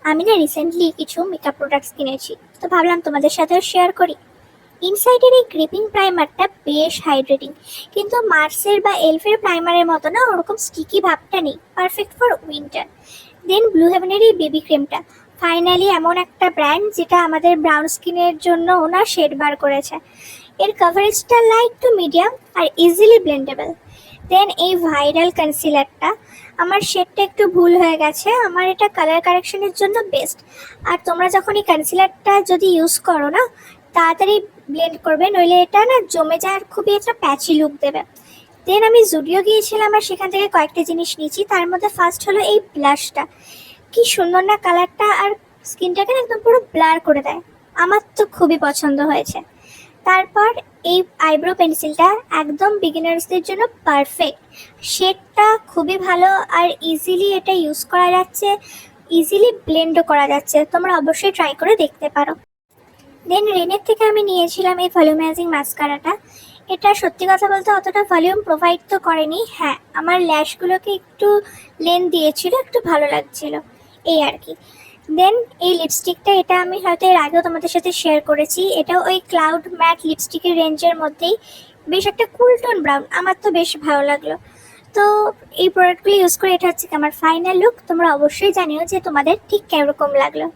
আমি না রিসেন্টলি কিছু মেকআপ প্রোডাক্টস কিনেছি, তো ভাবলাম তোমাদের সাথেও শেয়ার করি। ইনসাইডের এই গ্রিপিং প্রাইমারটা বেশ হাইড্রেটিং, কিন্তু মার্সের বা এলফের প্রাইমারের মতো না ওরকম স্টিকি ভাবটা নেই, perfect for winter. Then blue হেভেনের এই বেবি ক্রিমটা ফাইনালি এমন একটা ব্র্যান্ড যেটা আমাদের ব্রাউন স্কিনের জন্য ওনার শেড বার করেছে। এর কভারেজটা লাইট টু মিডিয়াম আর ইজিলি ব্লেন্ডেবল। দেন এই ভাইরাল কনসিলারটা, আমার শেডটা একটু ভুল হয়ে গেছে, আমার এটা কালার কারেকশনের জন্য বেস্ট। আর তোমরা যখন এই কনসিলারটা যদি ইউজ করো না, তাড়াতাড়ি ব্লেন্ড করবে, নইলে এটা না জমে যায় আর খুবই একটা প্যাচি লুক দেবে। দেন আমি জুডিও গিয়েছিলাম আর সেখান থেকে কয়েকটা জিনিস নিয়েছি, তার মধ্যে ফার্স্ট হলো এই ব্লাশটা। কি সুন্দর না কালারটা, আর স্কিনটাকে না একদম পুরো ব্লার করে দেয়। আমার তো খুবই পছন্দ হয়েছে। তারপর এই আইব্রো পেন্সিলটা একদম বিগিনার্সদের জন্য পারফেক্ট। শেডটা খুবই ভালো আর ইজিলি এটা ইউজ করা যাচ্ছে, ইজিলি ব্লেন্ডও করা যাচ্ছে, তোমরা অবশ্যই ট্রাই করে দেখতে পারো। দেন রেনের থেকে আমি নিয়েছিলাম এই ভলিউমাইজিং মাস্কারাটা। এটা সত্যি কথা বলতে অতটা ভলিউম প্রোভাইড তো করেনি, হ্যাঁ আমার ল্যাশগুলোকে একটু লেন্থ দিয়েছিল, একটু ভালো লাগছিল, এই আর কি। দেন এই লিপস্টিকটা, এটা আমি হয়তো এর আগেও তোমাদের সাথে শেয়ার করেছি, এটা ওই ক্লাউড ম্যাট লিপস্টিকের রেঞ্জের মধ্যেই, বেশ একটা কুল টোন ব্রাউন, আমার তো বেশ ভালো লাগলো। তো এই প্রোডাক্টগুলো ইউজ করে এটা হচ্ছে আমার ফাইনাল লুক। তোমরা অবশ্যই জানিও যে তোমাদের ঠিক কেরকম লাগলো।